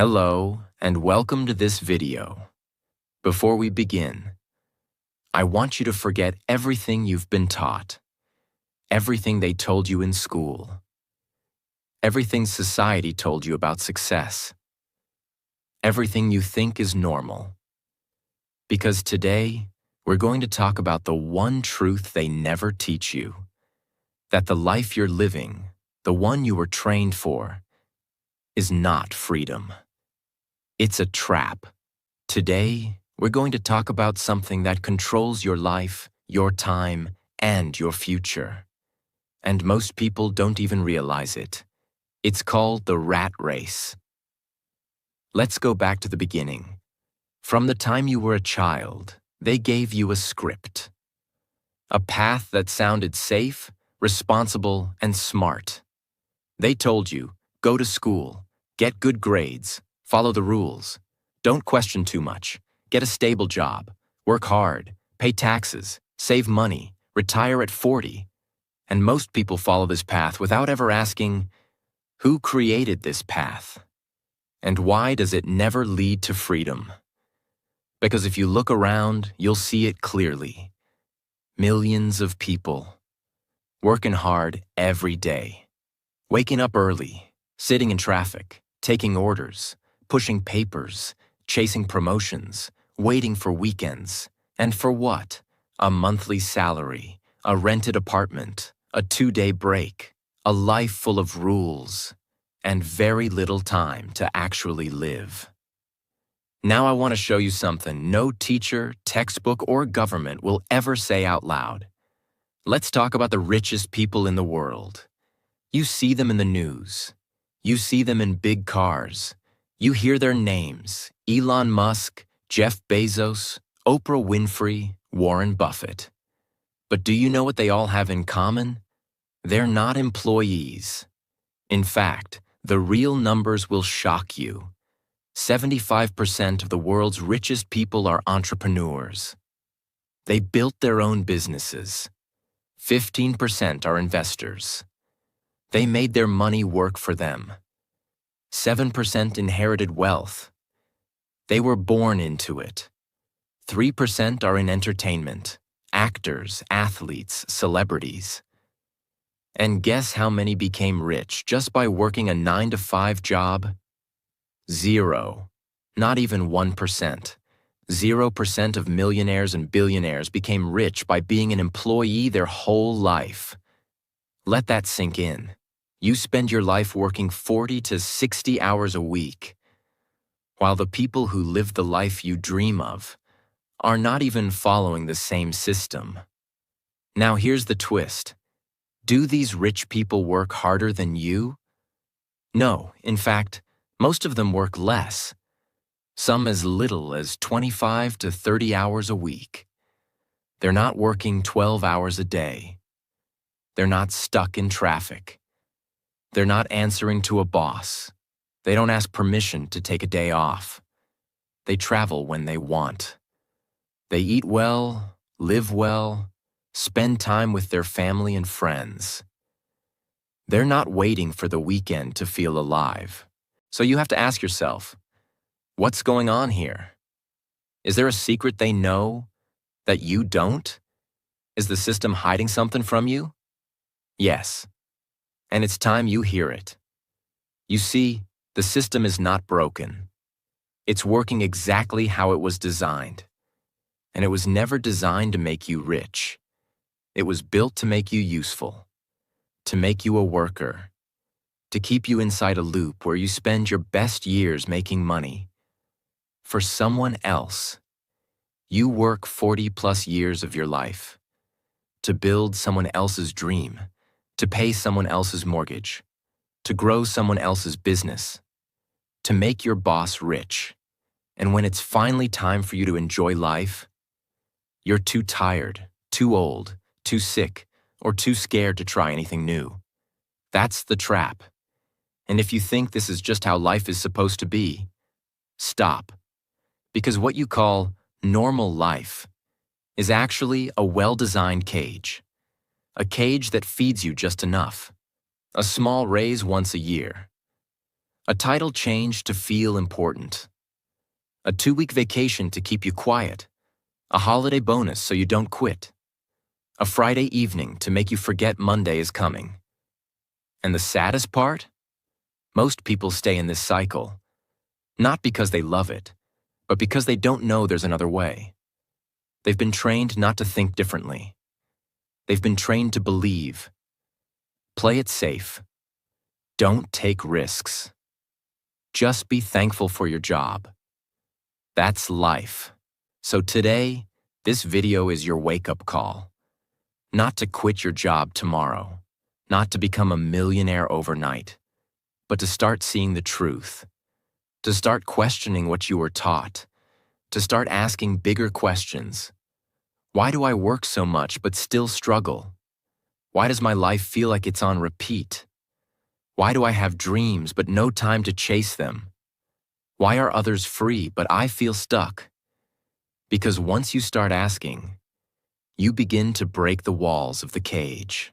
Hello, and welcome to this video. Before we begin, I want you to forget everything you've been taught, everything they told you in school, everything society told you about success, everything you think is normal. Because today, we're going to talk about the one truth they never teach you, that the life you're living, the one you were trained for, is not freedom. It's a trap. Today, we're going to talk about something that controls your life, your time, and your future. And most people don't even realize it. It's called the rat race. Let's go back to the beginning. From the time you were a child, they gave you a script. A path that sounded safe, responsible, and smart. They told you, go to school, get good grades, follow the rules, don't question too much, get a stable job, work hard, pay taxes, save money, retire at 40. And most people follow this path without ever asking, who created this path? And why does it never lead to freedom? Because if you look around, you'll see it clearly. Millions of people, working hard every day, waking up early, sitting in traffic, taking orders, pushing papers, chasing promotions, waiting for weekends. And for what? A monthly salary, a rented apartment, a 2-day break, a life full of rules, and very little time to actually live. Now I want to show you something no teacher, textbook, or government will ever say out loud. Let's talk about the richest people in the world. You see them in the news. You see them in big cars. You hear their names, Elon Musk, Jeff Bezos, Oprah Winfrey, Warren Buffett. But do you know what they all have in common? They're not employees. In fact, the real numbers will shock you. 75% of the world's richest people are entrepreneurs. They built their own businesses. 15% are investors. They made their money work for them. 7% inherited wealth. They were born into it. 3% are in entertainment, actors, athletes, celebrities. And guess how many became rich just by working a 9-to-5 job? 0. Not even 1%. 0% of millionaires and billionaires became rich by being an employee their whole life. Let that sink in. You spend your life working 40 to 60 hours a week, while the people who live the life you dream of are not even following the same system. Now here's the twist. Do these rich people work harder than you? No, in fact, most of them work less. Some as little as 25 to 30 hours a week. They're not working 12 hours a day. They're not stuck in traffic. They're not answering to a boss. They don't ask permission to take a day off. They travel when they want. They eat well, live well, spend time with their family and friends. They're not waiting for the weekend to feel alive. So you have to ask yourself, what's going on here? Is there a secret they know that you don't? Is the system hiding something from you? Yes. And it's time you hear it. You see, the system is not broken. It's working exactly how it was designed. And it was never designed to make you rich. It was built to make you useful, to make you a worker, to keep you inside a loop where you spend your best years making money. For someone else, you work 40+ years of your life to build someone else's dream, to pay someone else's mortgage, to grow someone else's business, to make your boss rich. And when it's finally time for you to enjoy life, you're too tired, too old, too sick, or too scared to try anything new. That's the trap. And if you think this is just how life is supposed to be, stop. Because what you call normal life is actually a well-designed cage. A cage that feeds you just enough. A small raise once a year. A title change to feel important. A 2-week vacation to keep you quiet. A holiday bonus so you don't quit. A Friday evening to make you forget Monday is coming. And the saddest part? Most people stay in this cycle, not because they love it, but because they don't know there's another way. They've been trained not to think differently. They've been trained to believe. Play it safe. Don't take risks. Just be thankful for your job. That's life. So today, this video is your wake-up call. Not to quit your job tomorrow, not to become a millionaire overnight, but to start seeing the truth, to start questioning what you were taught, to start asking bigger questions. Why do I work so much but still struggle? Why does my life feel like it's on repeat? Why do I have dreams but no time to chase them? Why are others free but I feel stuck? Because once you start asking, you begin to break the walls of the cage.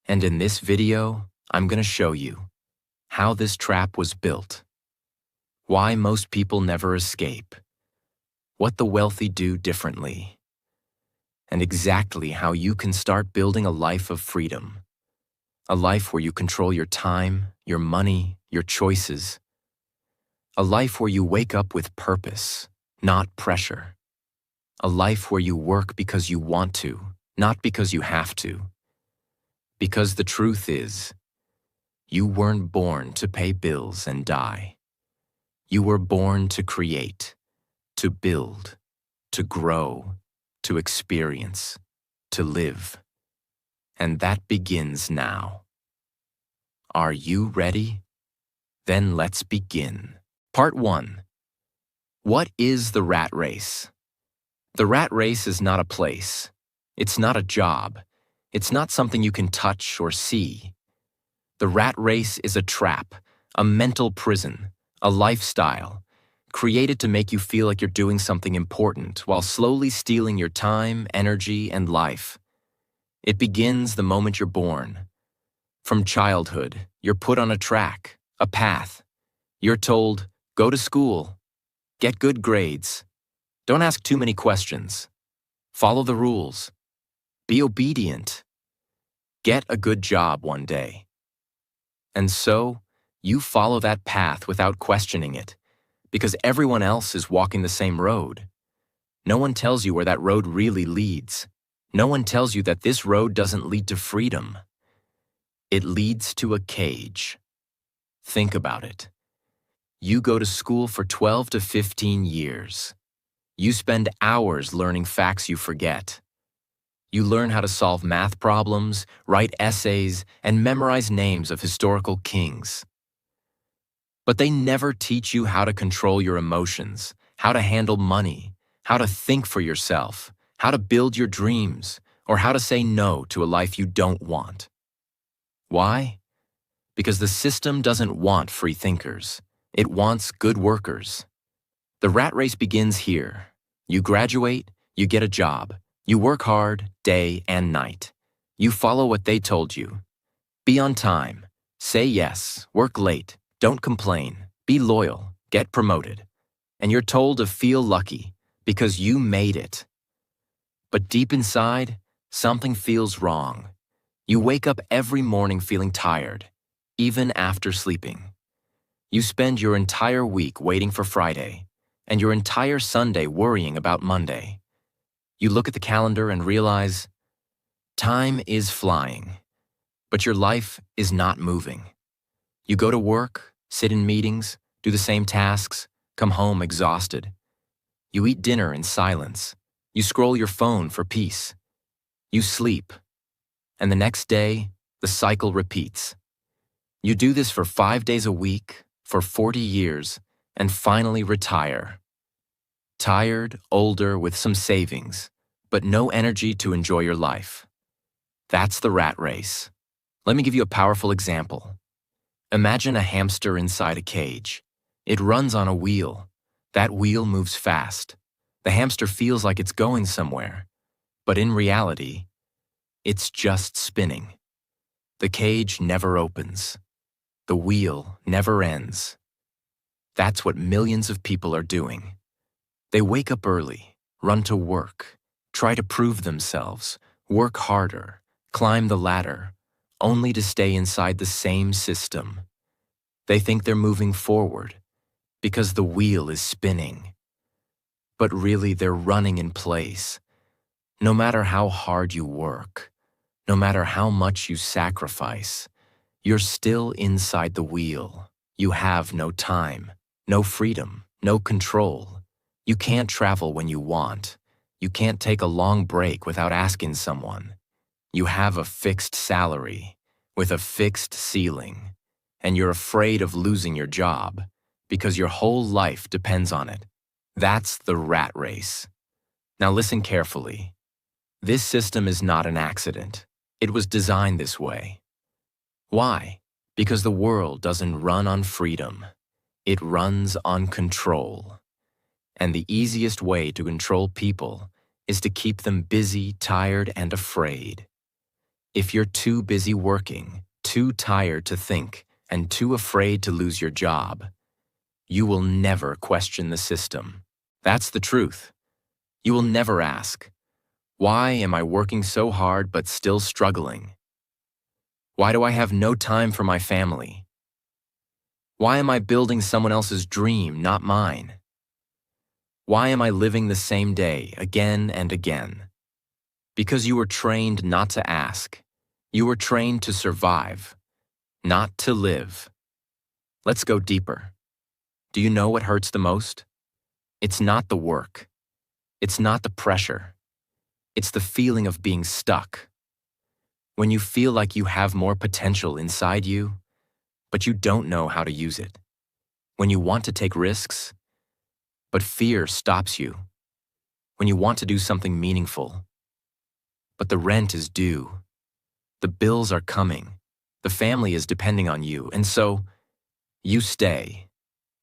And in this video, I'm going to show you how this trap was built, why most people never escape, what the wealthy do differently, and exactly how you can start building a life of freedom, a life where you control your time, your money, your choices, a life where you wake up with purpose, not pressure, a life where you work because you want to, not because you have to. Because the truth is, you weren't born to pay bills and die. You were born to create, to build, to grow, to experience, to live. And that begins now. Are you ready? Then let's begin. Part 1. What is the rat race? The rat race is not a place. It's not a job. It's not something you can touch or see. The rat race is a trap, a mental prison, a lifestyle, created to make you feel like you're doing something important while slowly stealing your time, energy, and life. It begins the moment you're born. From childhood, you're put on a track, a path. You're told, go to school, get good grades, don't ask too many questions, follow the rules, be obedient, get a good job one day. And so, you follow that path without questioning it, because everyone else is walking the same road. No one tells you where that road really leads. No one tells you that this road doesn't lead to freedom. It leads to a cage. Think about it. You go to school for 12 to 15 years. You spend hours learning facts you forget. You learn how to solve math problems, write essays, and memorize names of historical kings. But they never teach you how to control your emotions, how to handle money, how to think for yourself, how to build your dreams, or how to say no to a life you don't want. Why? Because the system doesn't want free thinkers. It wants good workers. The rat race begins here. You graduate, you get a job. You work hard, day and night. You follow what they told you. Be on time. Say yes. Work late. Don't complain. Be loyal. Get promoted. And you're told to feel lucky because you made it. But deep inside, something feels wrong. You wake up every morning feeling tired, even after sleeping. You spend your entire week waiting for Friday, and your entire Sunday worrying about Monday. You look at the calendar and realize, time is flying, but your life is not moving. You go to work, sit in meetings, do the same tasks, come home exhausted. You eat dinner in silence. You scroll your phone for peace. You sleep. And the next day, the cycle repeats. You do this for 5 days a week, for 40 years, and finally retire. Tired, older, with some savings, but no energy to enjoy your life. That's the rat race. Let me give you a powerful example. Imagine a hamster inside a cage. It runs on a wheel. That wheel moves fast. The hamster feels like it's going somewhere, but in reality, it's just spinning. The cage never opens. The wheel never ends. That's what millions of people are doing. They wake up early, run to work, try to prove themselves, work harder, climb the ladder, only to stay inside the same system. They think they're moving forward because the wheel is spinning. But really, they're running in place. No matter how hard you work, no matter how much you sacrifice, you're still inside the wheel. You have no time, no freedom, no control. You can't travel when you want. You can't take a long break without asking someone. You have a fixed salary with a fixed ceiling, and you're afraid of losing your job because your whole life depends on it. That's the rat race. Now listen carefully. This system is not an accident. It was designed this way. Why? Because the world doesn't run on freedom. It runs on control. And the easiest way to control people is to keep them busy, tired, and afraid. If you're too busy working, too tired to think, and too afraid to lose your job, you will never question the system. That's the truth. You will never ask, why am I working so hard but still struggling? Why do I have no time for my family? Why am I building someone else's dream, not mine? Why am I living the same day again and again? Because you were trained not to ask. You were trained to survive, not to live. Let's go deeper. Do you know what hurts the most? It's not the work. It's not the pressure. It's the feeling of being stuck. When you feel like you have more potential inside you, but you don't know how to use it. When you want to take risks, but fear stops you. When you want to do something meaningful, but the rent is due. The bills are coming. The family is depending on you, and so you stay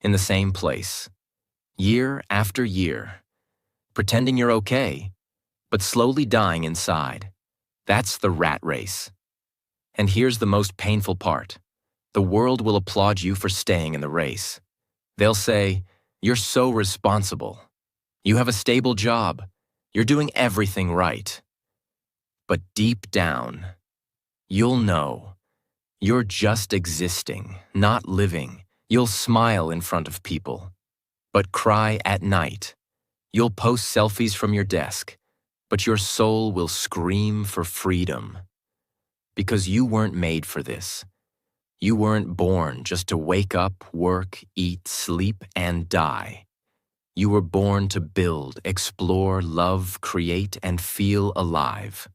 in the same place, year after year, pretending you're okay, but slowly dying inside. That's the rat race. And here's the most painful part. The world will applaud you for staying in the race. They'll say, "You're so responsible. You have a stable job. You're doing everything right." But deep down, you'll know you're just existing, not living. You'll smile in front of people, but cry at night. You'll post selfies from your desk, but your soul will scream for freedom. Because you weren't made for this. You weren't born just to wake up, work, eat, sleep, and die. You were born to build, explore, love, create, and feel alive.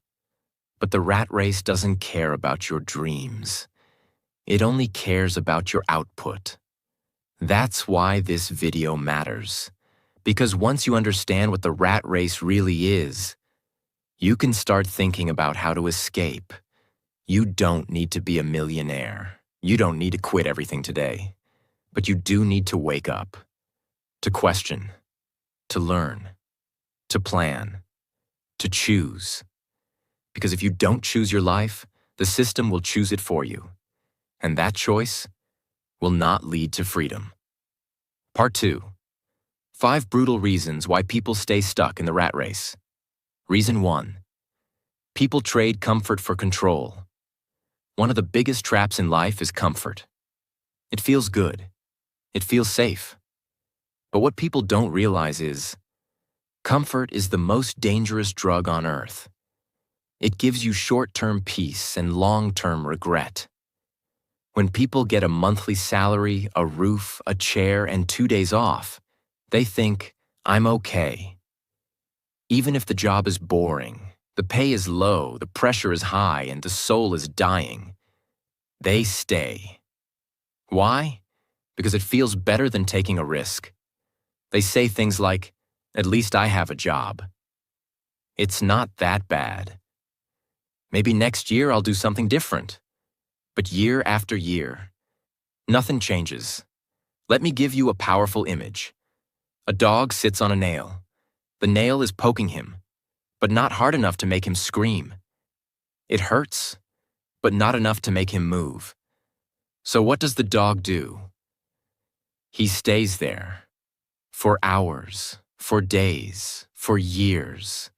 But the rat race doesn't care about your dreams. It only cares about your output. That's why this video matters. Because once you understand what the rat race really is, you can start thinking about how to escape. You don't need to be a millionaire. You don't need to quit everything today. But you do need to wake up, to question, to learn, to plan, to choose. Because if you don't choose your life, the system will choose it for you. And that choice will not lead to freedom. Part 2. 5 brutal reasons why people stay stuck in the rat race. Reason 1. People trade comfort for control. One of the biggest traps in life is comfort. It feels good. It feels safe. But what people don't realize is, comfort is the most dangerous drug on earth. It gives you short-term peace and long-term regret. When people get a monthly salary, a roof, a chair, and 2 days off, they think, "I'm okay." Even if the job is boring, the pay is low, the pressure is high, and the soul is dying, they stay. Why? Because it feels better than taking a risk. They say things like, "At least I have a job." It's not that bad. Maybe next year I'll do something different. But year after year, nothing changes. Let me give you a powerful image. A dog sits on a nail. The nail is poking him, but not hard enough to make him scream. It hurts, but not enough to make him move. So what does the dog do? He stays there for hours, for days, for years,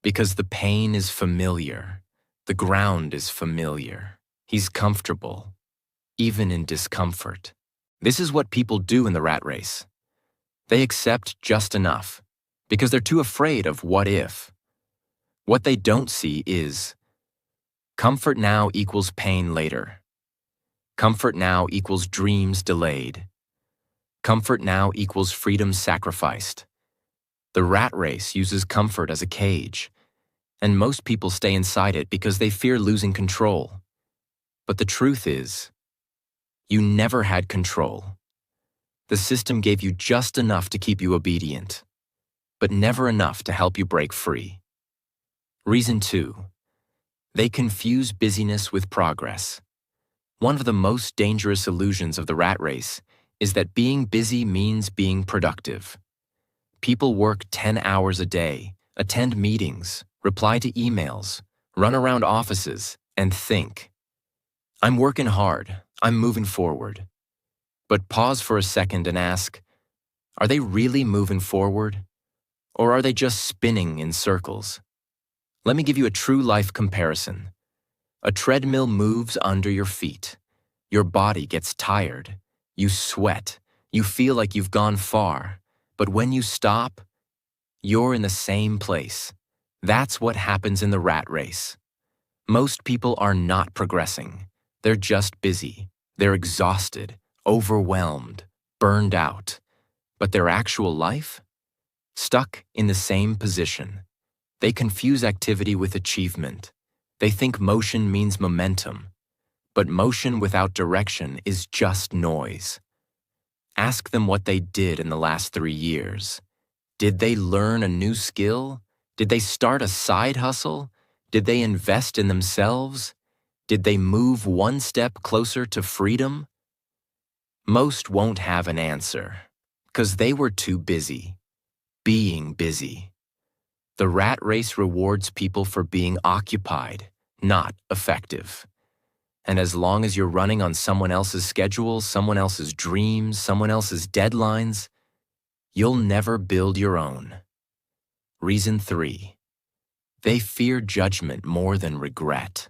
because the pain is familiar, the ground is familiar. He's comfortable, even in discomfort. This is what people do in the rat race. They accept just enough, because they're too afraid of what if. What they don't see is comfort now equals pain later. Comfort now equals dreams delayed. Comfort now equals freedom sacrificed. The rat race uses comfort as a cage, and most people stay inside it because they fear losing control. But the truth is, you never had control. The system gave you just enough to keep you obedient, but never enough to help you break free. Reason 2. They confuse busyness with progress. One of the most dangerous illusions of the rat race is that being busy means being productive. People work 10 hours a day, attend meetings, reply to emails, run around offices, and think, I'm working hard, I'm moving forward. But pause for a second and ask, are they really moving forward? Or are they just spinning in circles? Let me give you a true life comparison. A treadmill moves under your feet. Your body gets tired. You sweat. You feel like you've gone far. But when you stop, you're in the same place. That's what happens in the rat race. Most people are not progressing. They're just busy. They're exhausted, overwhelmed, burned out. But their actual life? Stuck in the same position. They confuse activity with achievement. They think motion means momentum. But motion without direction is just noise. Ask them what they did in the last 3 years. Did they learn a new skill? Did they start a side hustle? Did they invest in themselves? Did they move one step closer to freedom? Most won't have an answer, because they were too busy, being busy. The rat race rewards people for being occupied, not effective. And as long as you're running on someone else's schedule, someone else's dreams, someone else's deadlines, you'll never build your own. Reason 3. They fear judgment more than regret.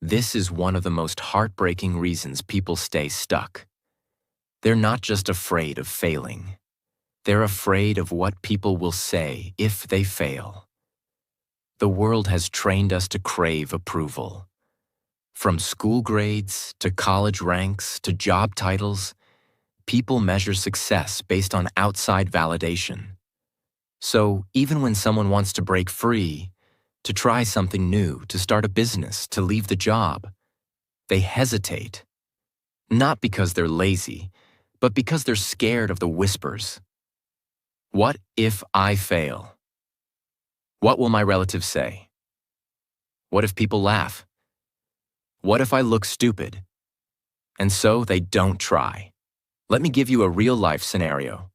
This is one of the most heartbreaking reasons people stay stuck. They're not just afraid of failing. They're afraid of what people will say if they fail. The world has trained us to crave approval. From school grades to college ranks to job titles, people measure success based on outside validation. So even when someone wants to break free, to try something new, to start a business, to leave the job, they hesitate. Not because they're lazy, but because they're scared of the whispers. What if I fail? What will my relatives say? What if people laugh? What if I look stupid? And so they don't try. Let me give you a real-life scenario.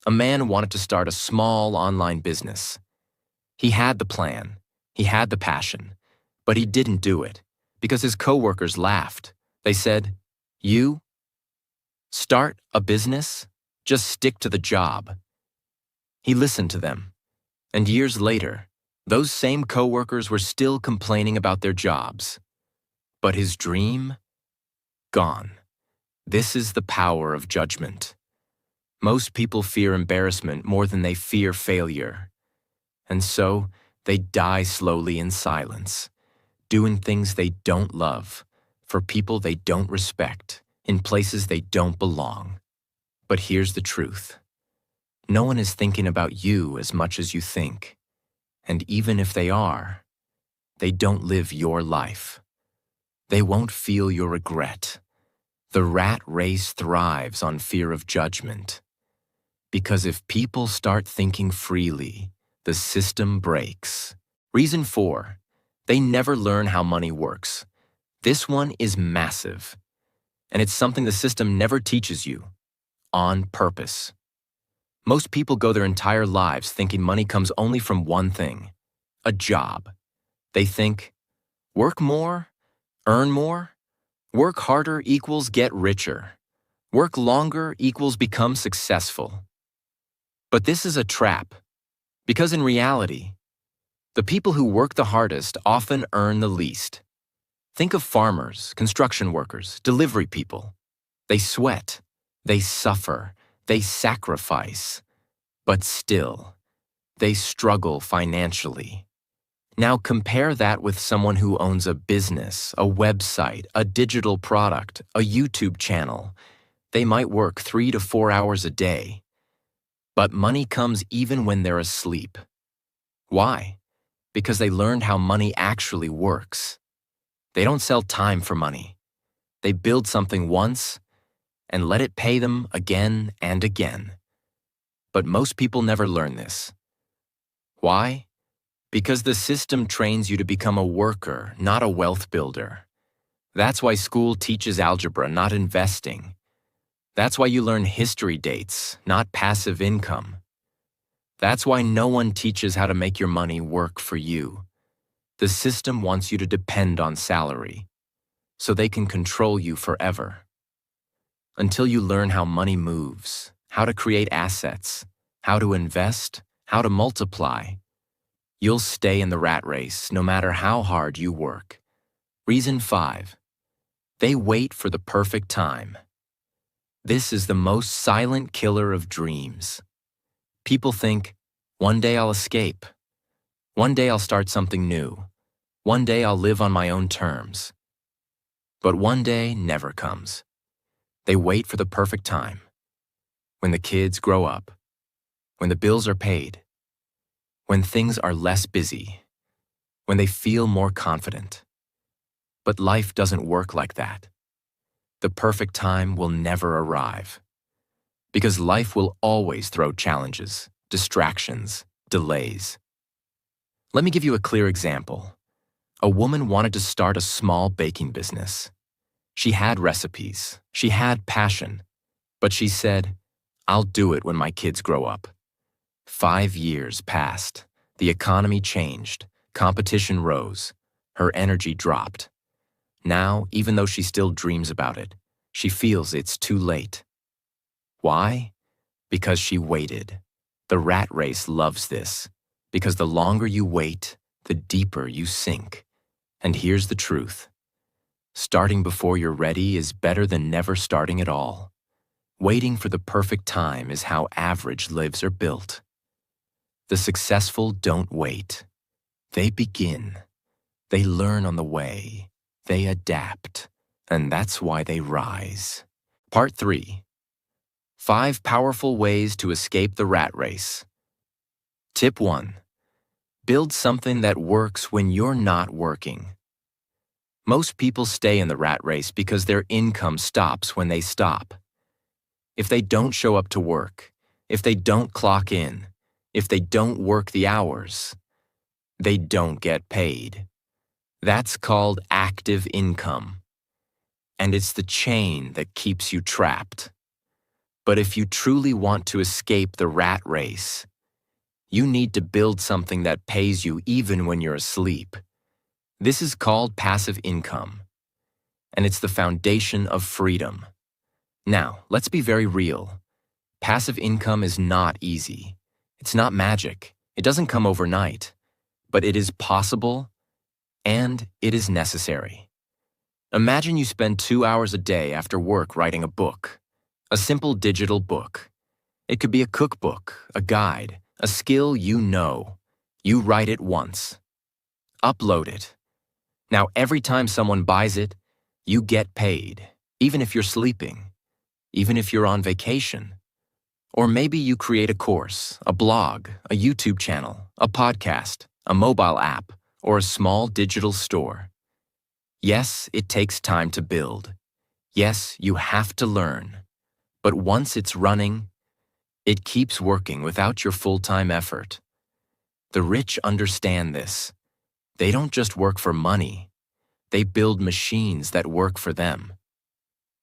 A man wanted to start a small online business. He had the plan, he had the passion, but he didn't do it because his coworkers laughed. They said, "You? Start a business? Just stick to the job." He listened to them, and years later, those same coworkers were still complaining about their jobs. But his dream? Gone. This is the power of judgment. Most people fear embarrassment more than they fear failure. And so, they die slowly in silence, doing things they don't love, for people they don't respect, in places they don't belong. But here's the truth. No one is thinking about you as much as you think. And even if they are, they don't live your life. They won't feel your regret. The rat race thrives on fear of judgment. Because if people start thinking freely, the system breaks. Reason 4, they never learn how money works. This one is massive. And it's something the system never teaches you, on purpose. Most people go their entire lives thinking money comes only from one thing, a job. They think, work more, earn more, Work harder equals get richer. Work longer equals become successful. But this is a trap, because in reality, the people who work the hardest often earn the least. Think of farmers, construction workers, delivery people. They sweat, they suffer, they sacrifice, but still, they struggle financially. Now compare that with someone who owns a business, a website, a digital product, a YouTube channel. They might work 3 to 4 hours a day, but money comes even when they're asleep. Why? Because they learned how money actually works. They don't sell time for money. They build something once and let it pay them again and again. But most people never learn this. Why? Because the system trains you to become a worker, not a wealth builder. That's why school teaches algebra, not investing. That's why you learn history dates, not passive income. That's why no one teaches how to make your money work for you. The system wants you to depend on salary, so they can control you forever. Until you learn how money moves, how to create assets, how to invest, how to multiply, you'll stay in the rat race no matter how hard you work. Reason 5. They wait for the perfect time. This is the most silent killer of dreams. People think, one day I'll escape. One day I'll start something new. One day I'll live on my own terms. But one day never comes. They wait for the perfect time. When the kids grow up. When the bills are paid. When things are less busy, when they feel more confident. But life doesn't work like that. The perfect time will never arrive, because life will always throw challenges, distractions, delays. Let me give you a clear example. A woman wanted to start a small baking business. She had recipes, she had passion, but she said, "I'll do it when my kids grow up." 5 years passed. The economy changed. Competition rose. Her energy dropped. Now, even though she still dreams about it, she feels it's too late. Why? Because she waited. The rat race loves this, because the longer you wait, the deeper you sink. And here's the truth. Starting before you're ready is better than never starting at all. Waiting for the perfect time is how average lives are built. The successful don't wait. They begin. They learn on the way. They adapt. And that's why they rise. Part 3. 5 powerful ways to escape the rat race. Tip 1. Build something that works when you're not working. Most people stay in the rat race because their income stops when they stop. If they don't show up to work, if they don't clock in, if they don't work the hours, they don't get paid. That's called active income. And it's the chain that keeps you trapped. But if you truly want to escape the rat race, you need to build something that pays you even when you're asleep. This is called passive income. And it's the foundation of freedom. Now, let's be very real. Passive income is not easy. It's not magic. It doesn't come overnight. But it is possible, and it is necessary. Imagine you spend 2 hours a day after work writing a book. A simple digital book. It could be a cookbook, a guide, a skill you know. You write it once. Upload it. Now every time someone buys it, you get paid, even if you're sleeping, even if you're on vacation. Or maybe you create a course, a blog, a YouTube channel, a podcast, a mobile app, or a small digital store. Yes, it takes time to build. Yes, you have to learn. But once it's running, it keeps working without your full-time effort. The rich understand this. They don't just work for money. They build machines that work for them.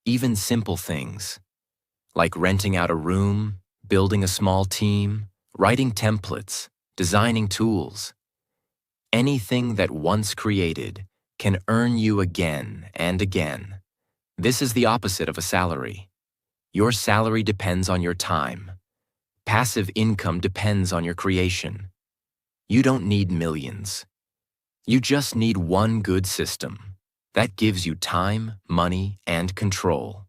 Even simple things, like renting out a room, building a small team, writing templates, designing tools. Anything that once created can earn you again and again. This is the opposite of a salary. Your salary depends on your time. Passive income depends on your creation. You don't need millions. You just need one good system that gives you time, money, and control.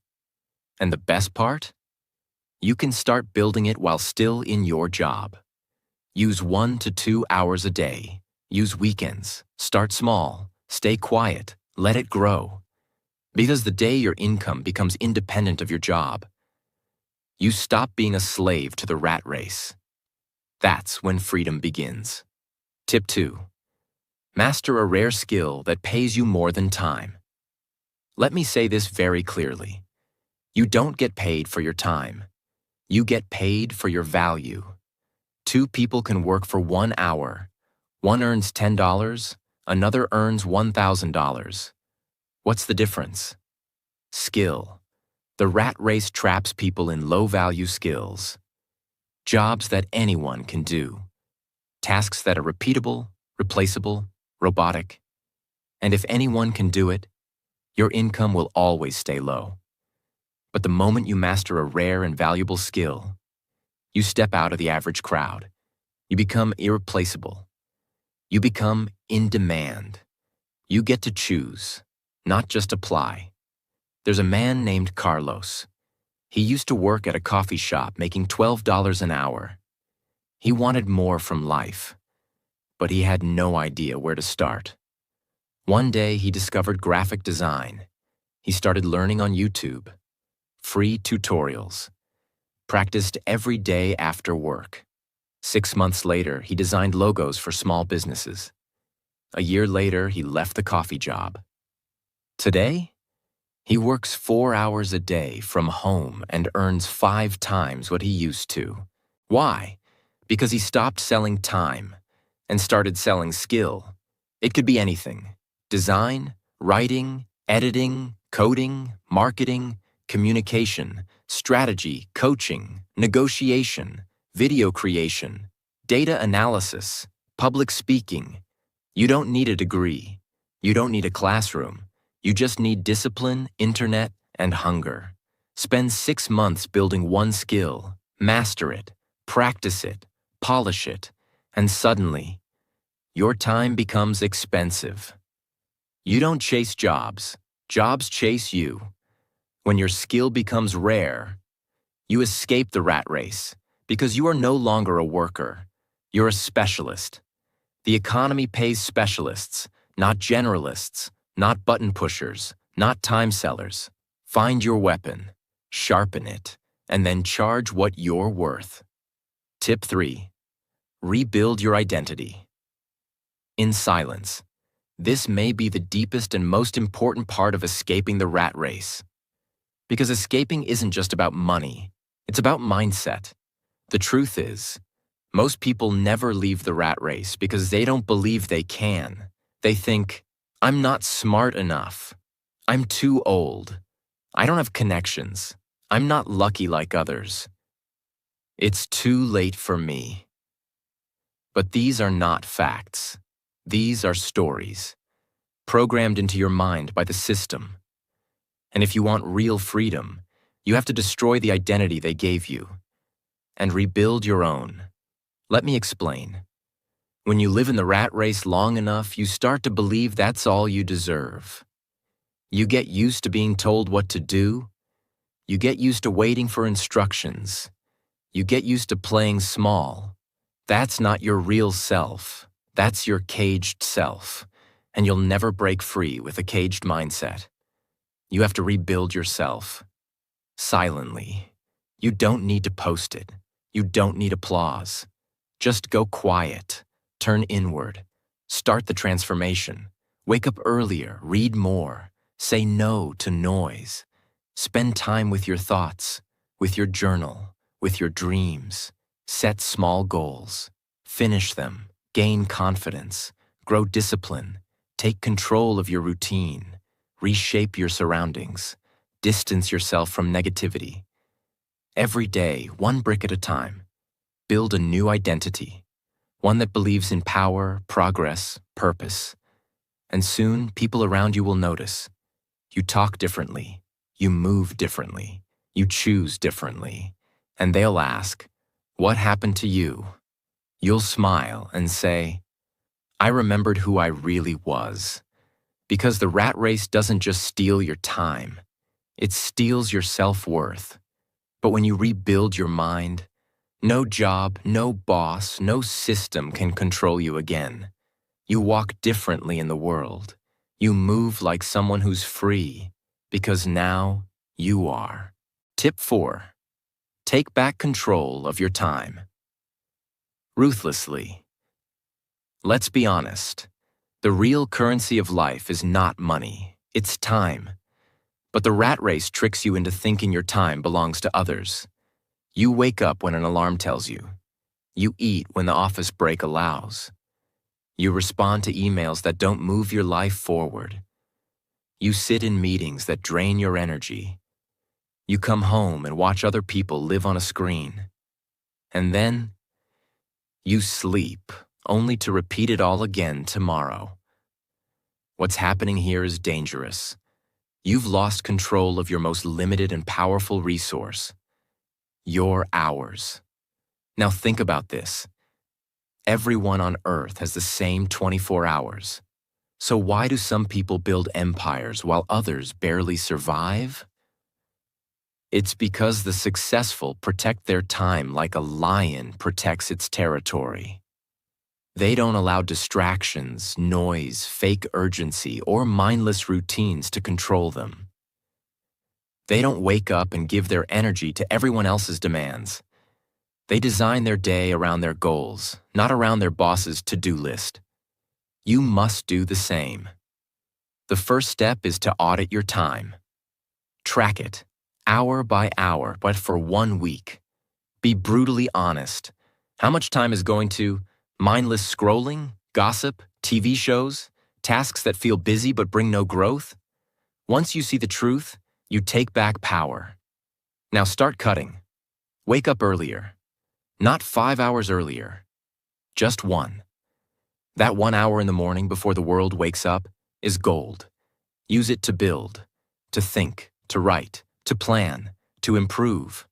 And the best part? You can start building it while still in your job. Use 1 to 2 hours a day. Use weekends. Start small. Stay quiet. Let it grow. Because the day your income becomes independent of your job, you stop being a slave to the rat race. That's when freedom begins. Tip 2. Master a rare skill that pays you more than time. Let me say this very clearly. You don't get paid for your time. You get paid for your value. 2 people can work for 1 hour. One earns $10, another earns $1,000. What's the difference? Skill. The rat race traps people in low-value skills. Jobs that anyone can do. Tasks that are repeatable, replaceable, robotic. And if anyone can do it, your income will always stay low. But the moment you master a rare and valuable skill, you step out of the average crowd. You become irreplaceable. You become in demand. You get to choose, not just apply. There's a man named Carlos. He used to work at a coffee shop making $12 an hour. He wanted more from life, but he had no idea where to start. One day, he discovered graphic design. He started learning on YouTube. Free tutorials. Practiced every day after work. 6 months later, he designed logos for small businesses. A year later, he left the coffee job. Today, he works 4 hours a day from home and earns 5 times what he used to. Why? Because he stopped selling time and started selling skill. It could be anything. Design, writing, editing, coding, marketing, communication, strategy, coaching, negotiation, video creation, data analysis, public speaking. You don't need a degree. You don't need a classroom. You just need discipline, internet, and hunger. Spend 6 months building one skill, master it, practice it, polish it, and suddenly, your time becomes expensive. You don't chase jobs. Jobs chase you. When your skill becomes rare, you escape the rat race because you are no longer a worker. You're a specialist. The economy pays specialists, not generalists, not button pushers, not time sellers. Find your weapon, sharpen it, and then charge what you're worth. Tip 3. Rebuild your identity. In silence. This may be the deepest and most important part of escaping the rat race. Because escaping isn't just about money, it's about mindset. The truth is, most people never leave the rat race because they don't believe they can. They think, I'm not smart enough. I'm too old. I don't have connections. I'm not lucky like others. It's too late for me. But these are not facts. These are stories, programmed into your mind by the system. And if you want real freedom, you have to destroy the identity they gave you and rebuild your own. Let me explain. When you live in the rat race long enough, you start to believe that's all you deserve. You get used to being told what to do. You get used to waiting for instructions. You get used to playing small. That's not your real self. That's your caged self. And you'll never break free with a caged mindset. You have to rebuild yourself. Silently. You don't need to post it. You don't need applause. Just go quiet. Turn inward. Start the transformation. Wake up earlier. Read more. Say no to noise. Spend time with your thoughts, with your journal, with your dreams. Set small goals. Finish them. Gain confidence. Grow discipline. Take control of your routine. Reshape your surroundings. Distance yourself from negativity. Every day, one brick at a time. Build a new identity. One that believes in power, progress, purpose. And soon, people around you will notice. You talk differently. You move differently. You choose differently. And they'll ask, "What happened to you?" You'll smile and say, "I remembered who I really was." Because the rat race doesn't just steal your time, it steals your self-worth. But when you rebuild your mind, no job, no boss, no system can control you again. You walk differently in the world. You move like someone who's free, because now you are. Tip 4. Take back control of your time. Ruthlessly. Let's be honest. The real currency of life is not money, it's time. But the rat race tricks you into thinking your time belongs to others. You wake up when an alarm tells you. You eat when the office break allows. You respond to emails that don't move your life forward. You sit in meetings that drain your energy. You come home and watch other people live on a screen. And then you sleep, only to repeat it all again tomorrow. What's happening here is dangerous. You've lost control of your most limited and powerful resource, your hours. Now think about this. Everyone on Earth has the same 24 hours. So why do some people build empires while others barely survive? It's because the successful protect their time like a lion protects its territory. They don't allow distractions, noise, fake urgency, or mindless routines to control them. They don't wake up and give their energy to everyone else's demands. They design their day around their goals, not around their boss's to-do list. You must do the same. The first step is to audit your time. Track it, hour by hour, but for 1 week. Be brutally honest. How much time is going to mindless scrolling, gossip, TV shows, tasks that feel busy but bring no growth? Once you see the truth, you take back power. Now start cutting. Wake up earlier. Not 5 hours earlier. Just 1. That 1 hour in the morning before the world wakes up is gold. Use it to build, to think, to write, to plan, to improve.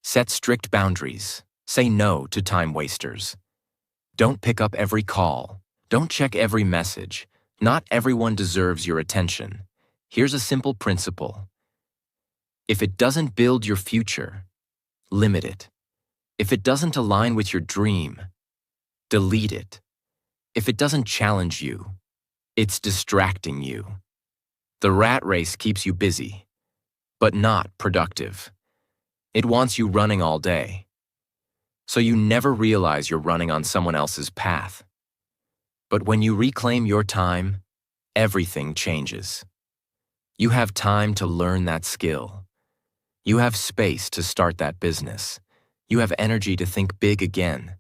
Set strict boundaries. Say no to time wasters. Don't pick up every call. Don't check every message. Not everyone deserves your attention. Here's a simple principle. If it doesn't build your future, limit it. If it doesn't align with your dream, delete it. If it doesn't challenge you, it's distracting you. The rat race keeps you busy, but not productive. It wants you running all day. So you never realize you're running on someone else's path. But when you reclaim your time, everything changes. You have time to learn that skill. You have space to start that business. You have energy to think big again.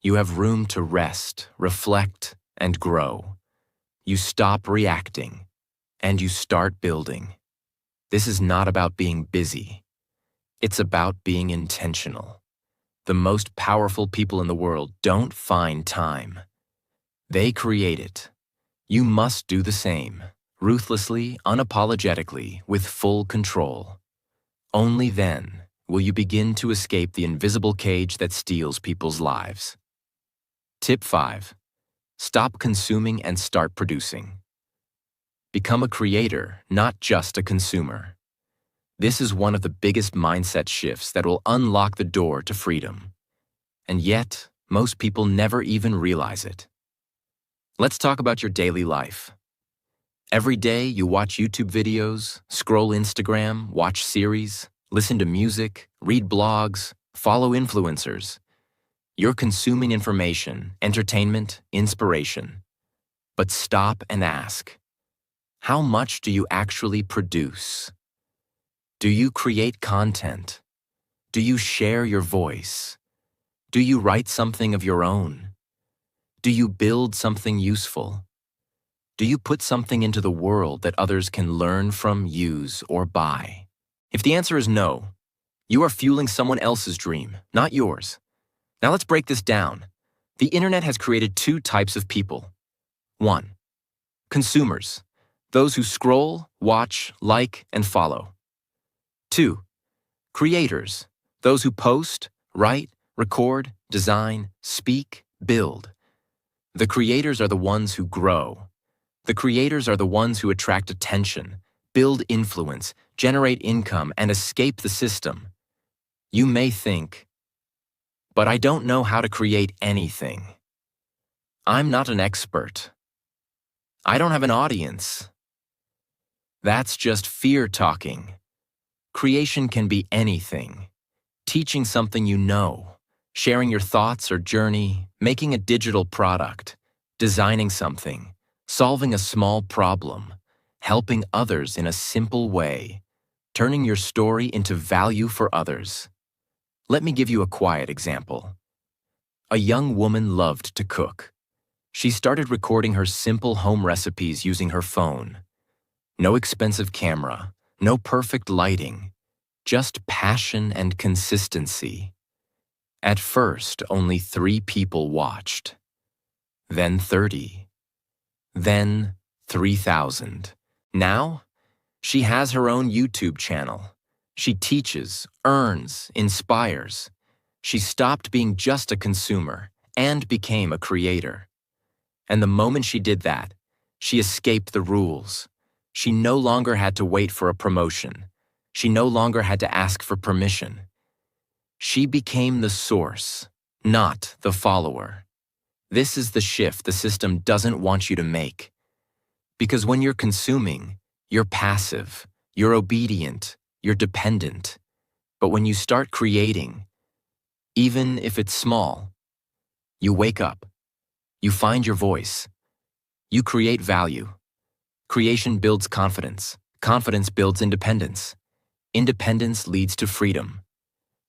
You have room to rest, reflect, and grow. You stop reacting, and you start building. This is not about being busy. It's about being intentional. The most powerful people in the world don't find time. They create it. You must do the same, ruthlessly, unapologetically, with full control. Only then will you begin to escape the invisible cage that steals people's lives. Tip 5. Stop consuming and start producing. Become a creator, not just a consumer. This is one of the biggest mindset shifts that will unlock the door to freedom. And yet, most people never even realize it. Let's talk about your daily life. Every day you watch YouTube videos, scroll Instagram, watch series, listen to music, read blogs, follow influencers. You're consuming information, entertainment, inspiration. But stop and ask, how much do you actually produce? Do you create content? Do you share your voice? Do you write something of your own? Do you build something useful? Do you put something into the world that others can learn from, use, or buy? If the answer is no, you are fueling someone else's dream, not yours. Now let's break this down. The internet has created 2 types of people. 1. Consumers, those who scroll, watch, like, and follow. 2. Creators, those who post, write, record, design, speak, build. The creators are the ones who grow. The creators are the ones who attract attention, build influence, generate income, and escape the system. You may think, but I don't know how to create anything. I'm not an expert. I don't have an audience. That's just fear talking. Creation can be anything. Teaching something you know, sharing your thoughts or journey, making a digital product, designing something, solving a small problem, helping others in a simple way, turning your story into value for others. Let me give you a quiet example. A young woman loved to cook. She started recording her simple home recipes using her phone. No expensive camera, no perfect lighting, just passion and consistency. At first, only 3 people watched. Then 30. Then 3,000. Now, she has her own YouTube channel. She teaches, earns, inspires. She stopped being just a consumer and became a creator. And the moment she did that, she escaped the rules. She no longer had to wait for a promotion. She no longer had to ask for permission. She became the source, not the follower. This is the shift the system doesn't want you to make. Because when you're consuming, you're passive, you're obedient, you're dependent. But when you start creating, even if it's small, you wake up, you find your voice, you create value. Creation builds confidence. Confidence builds independence. Independence leads to freedom.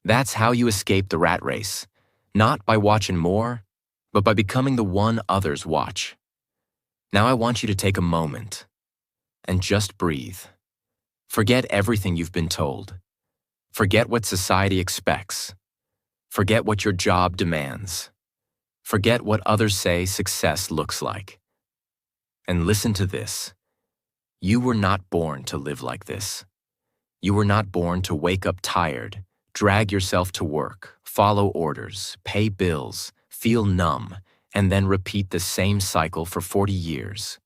That's how you escape the rat race, not by watching more, but by becoming the one others watch. Now I want you to take a moment and just breathe. Forget everything you've been told. Forget what society expects. Forget what your job demands. Forget what others say success looks like. And listen to this. You were not born to live like this. You were not born to wake up tired, drag yourself to work, follow orders, pay bills, feel numb, and then repeat the same cycle for 40 years.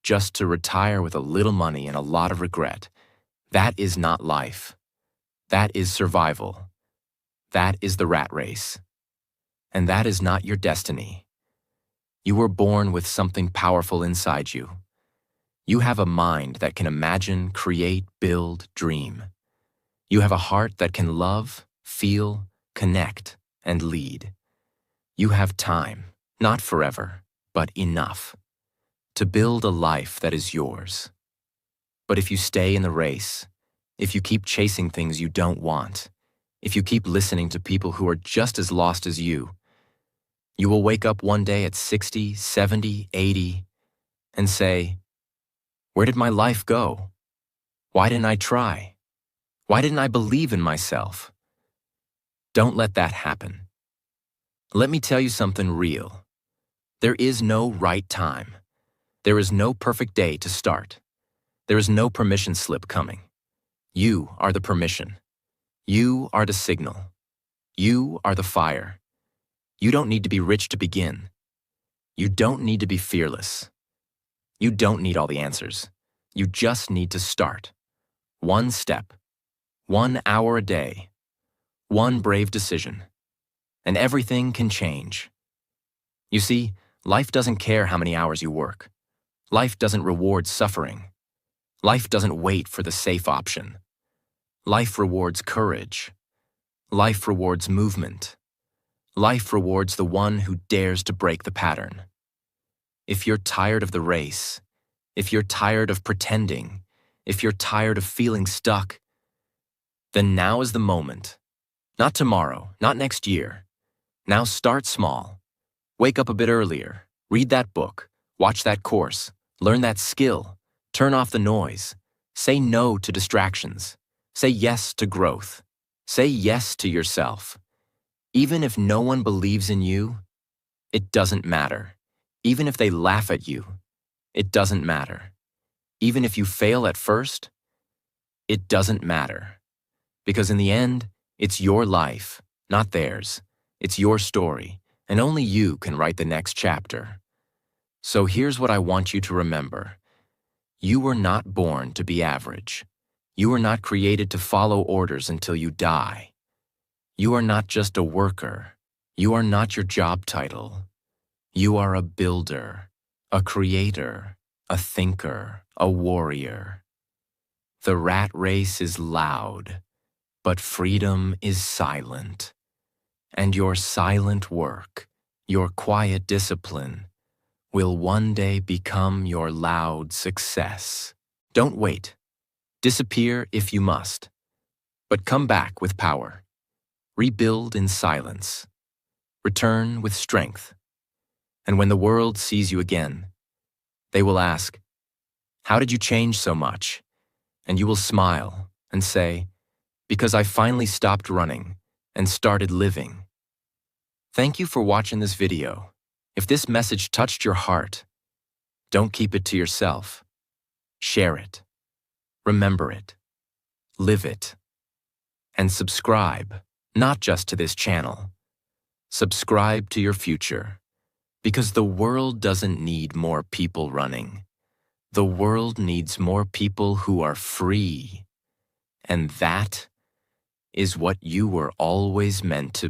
Just to retire with a little money and a lot of regret. That is not life. That is survival. That is the rat race. And that is not your destiny. You were born with something powerful inside you. You have a mind that can imagine, create, build, dream. You have a heart that can love, feel, connect, and lead. You have time, not forever, but enough, to build a life that is yours. But if you stay in the race, if you keep chasing things you don't want, if you keep listening to people who are just as lost as you will wake up one day at 60, 70, 80, and say, "Where did my life go? Why didn't I try? Why didn't I believe in myself?" Don't let that happen. Let me tell you something real. There is no right time. There is no perfect day to start. There is no permission slip coming. You are the permission. You are the signal. You are the fire. You don't need to be rich to begin. You don't need to be fearless. You don't need all the answers. You just need to start. One step. 1 hour a day. One brave decision. And everything can change. You see, life doesn't care how many hours you work. Life doesn't reward suffering. Life doesn't wait for the safe option. Life rewards courage. Life rewards movement. Life rewards the one who dares to break the pattern. If you're tired of the race, if you're tired of pretending, if you're tired of feeling stuck, then now is the moment. Not tomorrow, not next year. Now start small. Wake up a bit earlier. Read that book. Watch that course. Learn that skill. Turn off the noise. Say no to distractions. Say yes to growth. Say yes to yourself. Even if no one believes in you, it doesn't matter. Even if they laugh at you, it doesn't matter. Even if you fail at first, it doesn't matter. Because in the end, it's your life, not theirs. It's your story, and only you can write the next chapter. So here's what I want you to remember. You were not born to be average. You were not created to follow orders until you die. You are not just a worker. You are not your job title. You are a builder, a creator, a thinker, a warrior. The rat race is loud, but freedom is silent. And your silent work, your quiet discipline, will one day become your loud success. Don't wait. Disappear if you must. But come back with power. Rebuild in silence. Return with strength. And when the world sees you again, they will ask, "How did you change so much?" And you will smile and say, "Because I finally stopped running and started living." Thank you for watching this video. If this message touched your heart, don't keep it to yourself. Share it. Remember it. Live it. And subscribe, not just to this channel. Subscribe to your future, because the world doesn't need more people running. The world needs more people who are free. And that is what you were always meant to be.